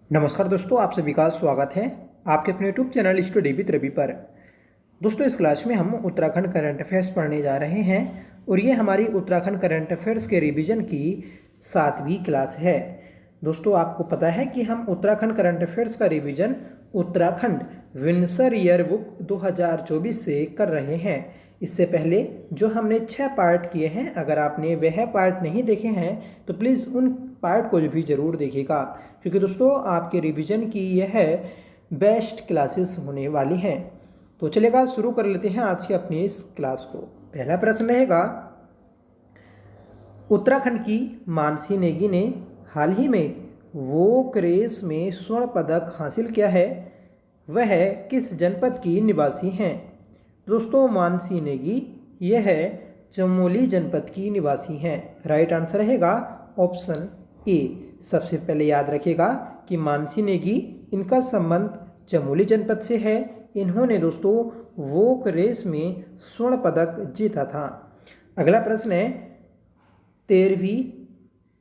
नमस्कार दोस्तों, आप सभी का स्वागत है आपके अपने YouTube channel study with Ravi पर। दोस्तों, इस क्लास में हम उत्तराखंड करंट अफेयर्स पढ़ने जा रहे हैं और ये हमारी उत्तराखंड करंट अफेयर्स के रिवीजन की 7वीं क्लास है। दोस्तों, आपको पता है कि हम उत्तराखंड करंट अफेयर्स का revision Uttarakhand Windsor year book 2024 से कर रहे हैं। इससे पहले जो हमने 6 पार्ट किए हैं, अगर आपने वह पार्ट नहीं देखे हैं तो प्लीज़ उन पार्ट को भी ज़रूर देखिएगा, क्योंकि दोस्तों आपके रिवीजन की यह बेस्ट क्लासेस होने वाली हैं। तो चलेगा, शुरू कर लेते हैं आज की अपनी इस क्लास को। पहला प्रश्न रहेगा, उत्तराखंड की मानसी नेगी ने हाल ही में वोक रेस में स्वर्ण पदक हासिल किया है, वह किस जनपद की निवासी हैं? दोस्तों, मानसी नेगी यह चमोली जनपद की निवासी हैं। राइट आंसर रहेगा ऑप्शन ए। सबसे पहले याद रखिएगा कि मानसी नेगी, इनका संबंध चमोली जनपद से है। इन्होंने दोस्तों वोक रेस में स्वर्ण पदक जीता था। अगला प्रश्न है, 13वीं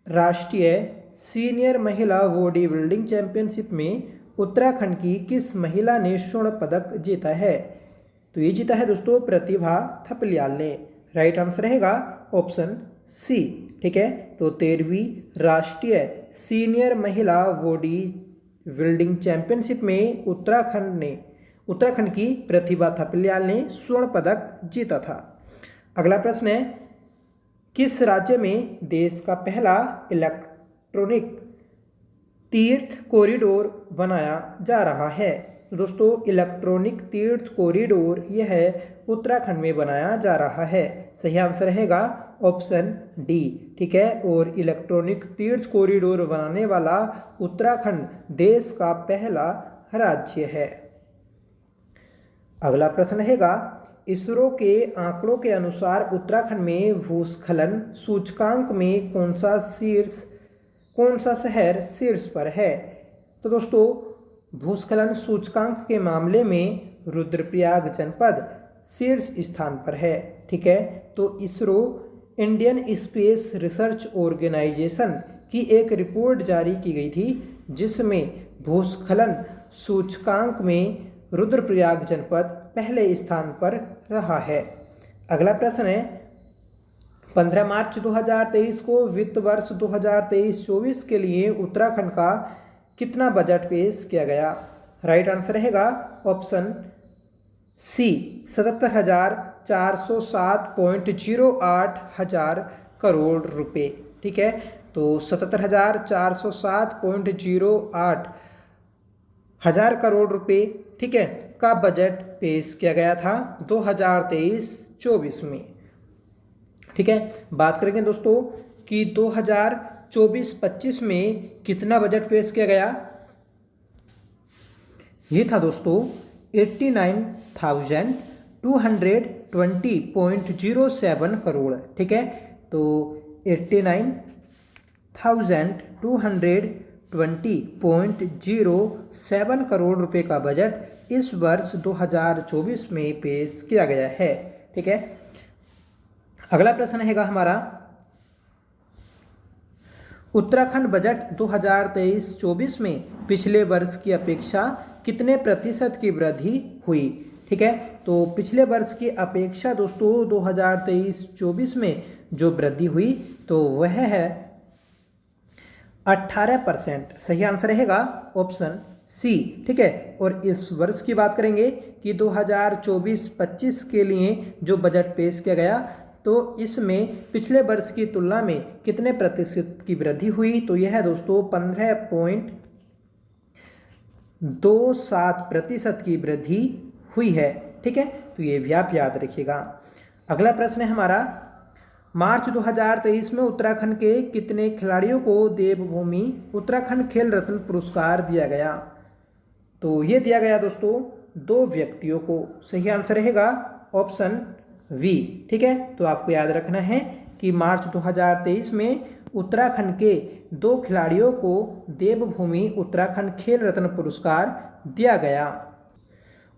राष्ट्रीय सीनियर महिला बॉडी बिल्डिंग चैंपियनशिप में उत्तराखंड की किस महिला ने स्वर्ण पदक जीता है? तो ये जीता है दोस्तों प्रतिभा थपलियाल ने। राइट आंसर रहेगा ऑप्शन सी। ठीक है, तो 13वीं राष्ट्रीय सीनियर महिला बॉडी बिल्डिंग चैंपियनशिप में उत्तराखंड की प्रतिभा थपलियाल ने स्वर्ण पदक जीता था। अगला प्रश्न है, किस राज्य में देश का पहला इलेक्ट्रॉनिक तीर्थ कॉरिडोर बनाया जा रहा है? दोस्तों, इलेक्ट्रॉनिक तीर्थ कॉरिडोर यह उत्तराखंड में बनाया जा रहा है। सही आंसर रहेगा ऑप्शन डी। ठीक है, और इलेक्ट्रॉनिक तीर्थ कॉरिडोर बनाने वाला उत्तराखंड देश का पहला राज्य है। अगला प्रश्न रहेगा, इसरो के आंकड़ों के अनुसार उत्तराखंड में भूस्खलन सूचकांक में कौन सा शहर शीर्ष पर है? तो दोस्तों, भूस्खलन सूचकांक के मामले में रुद्रप्रयाग जनपद शीर्ष स्थान पर है। ठीक है, तो ISRO Indian space research organisation की एक रिपोर्ट जारी की गई थी, जिसमें भूस्खलन सूचकांक में रुद्रप्रयाग जनपद पहले स्थान पर रहा है। अगला प्रश्न है, 15 मार्च 2023 को वित्त वर्ष 2023-24 के लिए उत्तराखंड का कितना बजट पेश किया गया? राइट आंसर रहेगा ऑप्शन सी, 77,407.08 हजार करोड़ रुपए। ठीक है, तो 77,407.08 हजार करोड़ रुपए, ठीक है, का बजट पेश किया गया था 2023-24 में। ठीक है, बात करेंगे दोस्तों कि 2024-25 में कितना बजट पेश किया गया। ये था दोस्तों 89,220.07 करोड़। ठीक है, तो 89,220.07 करोड़ रुपए का बजट इस वर्ष 2024 में पेश किया गया है। ठीक है, अगला प्रश्न हैगा हमारा, उत्तराखंड बजट 2023-24 में पिछले वर्ष की अपेक्षा कितने प्रतिशत की वृद्धि हुई? ठीक है, तो पिछले वर्ष की अपेक्षा दोस्तों 2023-24 में जो वृद्धि हुई तो वह है 18%। सही आंसर रहेगा ऑप्शन सी। ठीक है, और इस वर्ष की बात करेंगे कि 2024-25 के लिए जो बजट पेश किया गया तो इसमें पिछले वर्ष की तुलना में कितने प्रतिशत की वृद्धि हुई? तो यह है दोस्तों 15.27% की वृद्धि हुई है। ठीक है, तो ये भी आप याद रखिएगा। अगला प्रश्न है हमारा, मार्च 2023 में उत्तराखंड के कितने खिलाड़ियों को देवभूमि उत्तराखंड खेल रत्न पुरस्कार दिया गया? तो ये दिया गया दोस्तों 2 व्यक्तियों को। सही आंसर रहेगा ऑप्शन वी। ठीक है, तो आपको याद रखना है कि मार्च 2023 में उत्तराखंड के 2 खिलाड़ियों को देवभूमि उत्तराखंड खेल रत्न पुरस्कार दिया गया,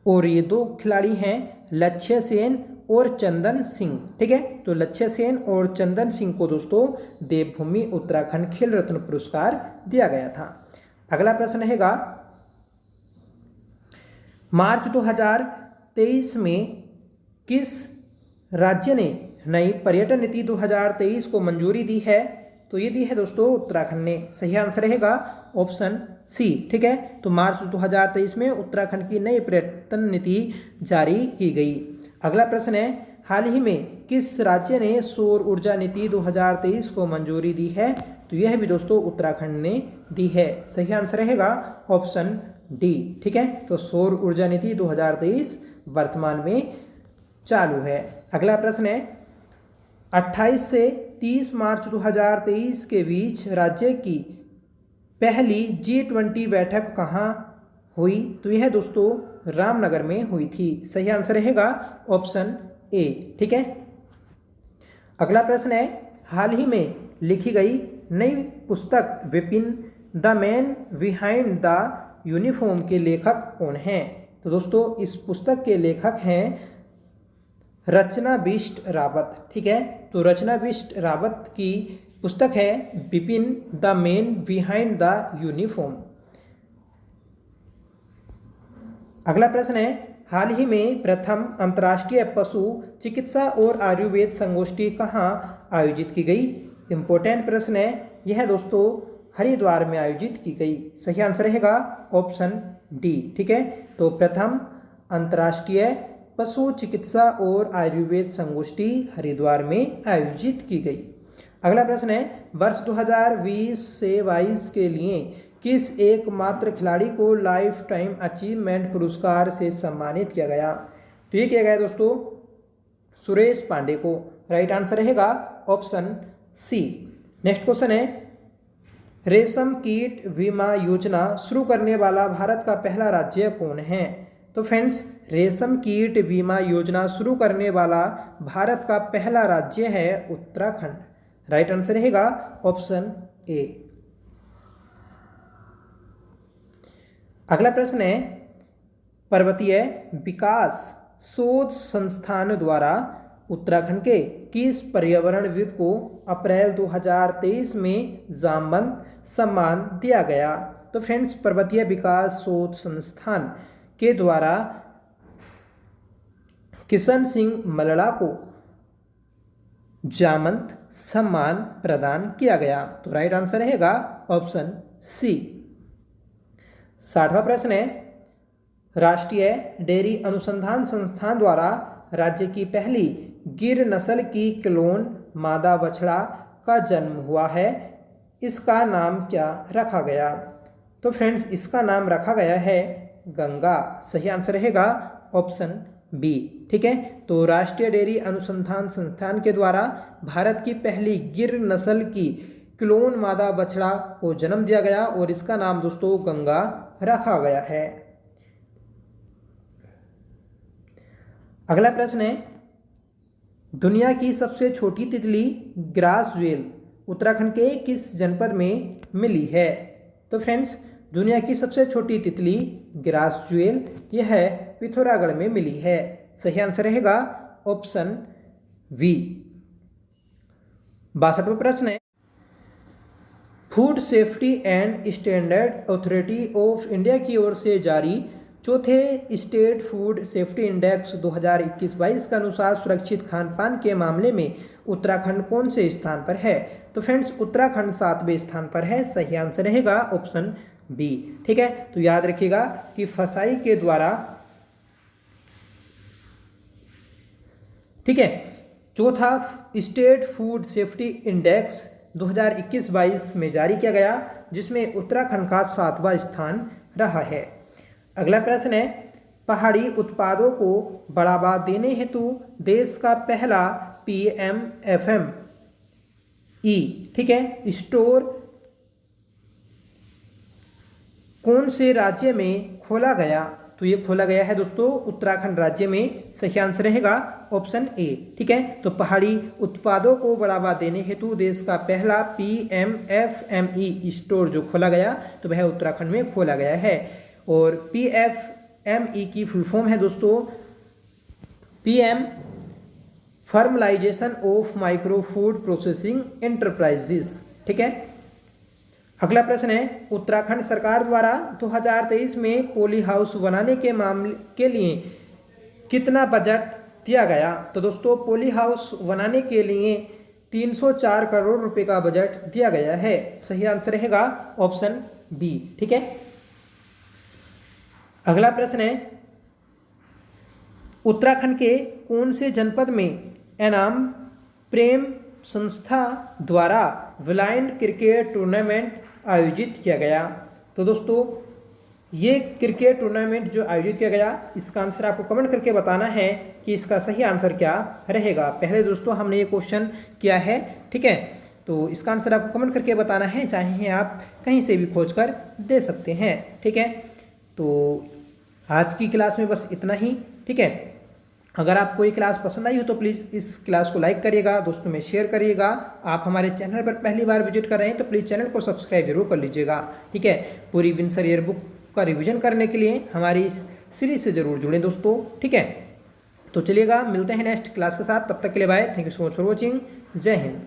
और ये 2 खिलाड़ी हैं लक्ष्य सेन और चंदन सिंह। ठीक है, तो लक्ष्य सेन और चंदन सिंह को दोस्तों देवभूमि उत्तराखंड खेल रत्न पुरस्कार दिया गया था। अगला प्रश्न रहेगा, मार्च 2023 में किस राज्य ने नई पर्यटन नीति 2023 को मंजूरी दी है? तो ये दी है दोस्तों उत्तराखंड ने। सही आंसर रहेगा ऑप्शन सी। ठीक है, तो मार्च 2023 में उत्तराखंड की नई पर्यटन नीति जारी की गई। अगला प्रश्न है, हाल ही में किस राज्य ने सौर ऊर्जा नीति 2023 को मंजूरी दी है? तो यह भी दोस्तों उत्तराखंड ने दी है। सही आंसर रहेगा ऑप्शन डी। ठीक है, तो सौर ऊर्जा नीति 2023 वर्तमान में चालू है। अगला प्रश्न है, 28 से 30 मार्च 2023 के बीच राज्य की पहली G20 बैठक कहाँ हुई? तो यह दोस्तों रामनगर में हुई थी। सही आंसर रहेगा ऑप्शन ए। ठीक है, अगला प्रश्न है, हाल ही में लिखी गई नई पुस्तक Vipin the man behind the uniform के लेखक कौन हैं? तो दोस्तों इस पुस्तक के लेखक हैं रचना बिष्ट रावत। ठीक है, तो रचना बिष्ट रावत की पुस्तक है Vipin the man behind the uniform. अगला प्रश्न है, हाल ही में प्रथम अंतर्राष्ट्रीय पशु चिकित्सा और आयुर्वेद संगोष्ठी कहाँ आयोजित की गई? इंपॉर्टेंट प्रश्न है यह दोस्तों हरिद्वार में आयोजित की गई। सही आंसर रहेगा ऑप्शन डी। ठीक है, तो प्रथम अंतर्राष्ट्रीय पशु चिकित्सा और आयुर्वेद संगोष्ठी हरिद्वार में आयोजित की गई। अगला प्रश्न है, वर्ष 2020 से 22 के लिए किस एकमात्र खिलाड़ी को लाइफ टाइम अचीवमेंट पुरस्कार से सम्मानित किया गया? तो ये किया गया दोस्तों सुरेश पांडे को। राइट आंसर रहेगा ऑप्शन सी। नेक्स्ट क्वेश्चन है, रेशम कीट बीमा योजना शुरू करने वाला भारत का पहला राज्य कौन है? तो फ्रेंड्स रेशम कीट बीमा योजना शुरू करने वाला भारत का पहला राज्य है उत्तराखंड। राइट आंसर रहेगा ऑप्शन ए। अगला प्रश्न है, पर्वतीय विकास शोध संस्थान द्वारा उत्तराखंड के किस पर्यावरणविद को अप्रैल 2023 में जामवंत सम्मान दिया गया? तो फ्रेंड्स पर्वतीय विकास शोध संस्थान के द्वारा किशन सिंह मलड़ा को जामवंत सम्मान प्रदान किया गया। तो राइट आंसर रहेगा ऑप्शन सी। 60वां प्रश्न है, राष्ट्रीय डेयरी अनुसंधान संस्थान द्वारा राज्य की पहली गिर नस्ल की क्लोन मादा बछड़ा का जन्म हुआ है, इसका नाम क्या रखा गया? तो फ्रेंड्स इसका नाम रखा गया है गंगा। सही आंसर रहेगा ऑप्शन बी। ठीक है, तो राष्ट्रीय डेयरी अनुसंधान संस्थान के द्वारा भारत की पहली गिर नस्ल की क्लोन मादा बछड़ा को जन्म दिया गया और इसका नाम दोस्तों गंगा रखा गया है। अगला प्रश्न है, दुनिया की सबसे छोटी तितली ग्रास ज्वेल उत्तराखंड के किस जनपद में मिली है? तो फ्रेंड्स दुनिया की सबसे छोटी तितली ग्रास ज्वेल यह पिथौरागढ़ में मिली है। सही आंसर रहेगा ऑप्शन वी। 62वां प्रश्न है, food safety and standard authority of India की ओर से जारी चौथे स्टेट फूड सेफ्टी इंडेक्स 2021-22 के अनुसार सुरक्षित खान पान के मामले में उत्तराखंड कौन से स्थान पर है? तो फ्रेंड्स उत्तराखंड 7वें स्थान पर है। सही आंसर रहेगा ऑप्शन बी। ठीक है, तो याद रखिएगा कि फसाई के द्वारा ठीक है चौथा स्टेट फूड सेफ्टी इंडेक्स 2021-22 में जारी किया गया, जिसमें उत्तराखंड का 7वां स्थान रहा है। अगला प्रश्न है, पहाड़ी उत्पादों को बढ़ावा देने हेतु देश का पहला PMFME ठीक है स्टोर कौन से राज्य में खोला गया? तो ये खोला गया है दोस्तों उत्तराखंड राज्य में। सही आंसर रहेगा ऑप्शन ए। ठीक है, तो पहाड़ी उत्पादों को बढ़ावा देने हेतु देश का पहला PMFME स्टोर जो खोला गया तो वह उत्तराखंड में खोला गया है। और PFME की फुल फॉर्म है दोस्तों PM formalisation of micro food processing enterprises. ठीक है, अगला प्रश्न है, उत्तराखंड सरकार द्वारा 2023 में पोली हाउस बनाने के मामले के लिए कितना बजट दिया गया? तो दोस्तों पोली हाउस बनाने के लिए 304 करोड़ रुपए का बजट दिया गया है। सही आंसर रहेगा ऑप्शन बी। ठीक है। अगला प्रश्न है, उत्तराखंड के कौन से जनपद में एनाम प्रेम संस्था द्वारा ब्लाइंड क्रिकेट टूर्नामेंट आयोजित किया गया? तो दोस्तों ये क्रिकेट टूर्नामेंट जो आयोजित किया गया, इसका आंसर आपको कमेंट करके बताना है कि इसका सही आंसर क्या रहेगा। पहले दोस्तों हमने ये क्वेश्चन किया है, ठीक है, तो इसका आंसर आपको कमेंट करके बताना है, चाहे आप कहीं से भी खोज कर दे सकते हैं। ठीक है, तो आज की क्लास में बस इतना ही। ठीक है, अगर आपको ये क्लास पसंद आई हो तो प्लीज़ इस क्लास को लाइक करिएगा, दोस्तों में शेयर करिएगा। आप हमारे चैनल पर पहली बार विजिट कर रहे हैं तो प्लीज़ चैनल को सब्सक्राइब जरूर कर लीजिएगा। ठीक है, पूरी विंसर ईयर बुक का रिवीजन करने के लिए हमारी इस सीरीज से जरूर जुड़ें दोस्तों। ठीक है, तो चलिएगा मिलते हैं नेक्स्ट क्लास के साथ, तब तक के लिए bye. Thank you so much for watching. Jai Hind.